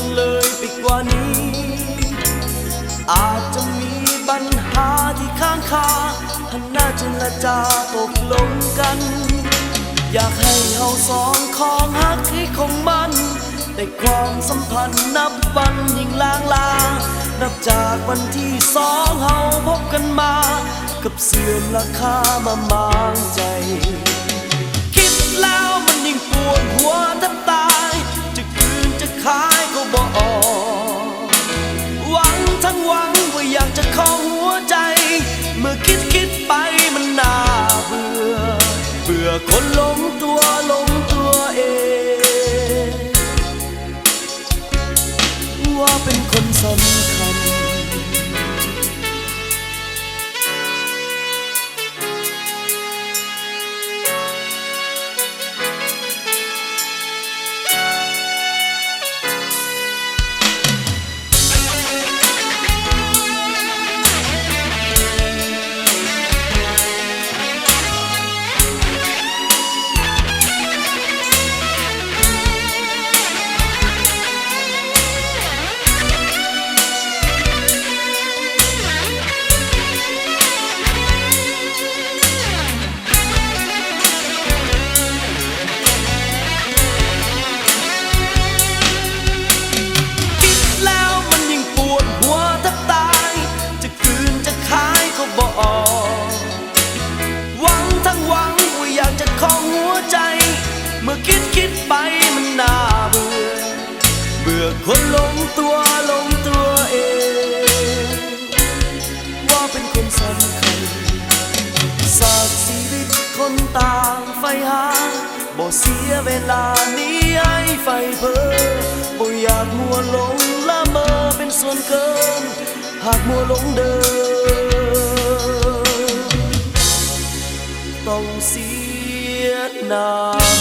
กันเลยไปกว่านี้อาจจะมีปัญหาที่ค้างคาหันหน้าเจรจาตกลงกันอยากให้เฮาสองของฮักให้คงมันแต่ความสัมพันธ์นับวันยิ่งลางลานับจากวันที่สองเฮาพบกันมากับเสื่อมราคามามางใจคิดแล้วมันยิ่งปวดหัวแทบตายจะคืนจะขายก็บ่ออกหวังทั้งหวังว่าอยากจะเข้าหัวใจเมื่อคิดไปมันน่าเบื่อคนหลงตัวเองว่าเป็นคนสำคัญเมื่อคิดไปมันน่าเบื่อคนหลงตัวเองว่าเป็นคนสำคัญสากชีวิตคนต่างไฟหาบ่เสียเวลานี้ให้ไฟเพ้อบ่อยากมัวหลงละเมอเป็นส่วนเกินหากมัวหลงเดินต้องเสียน้ำ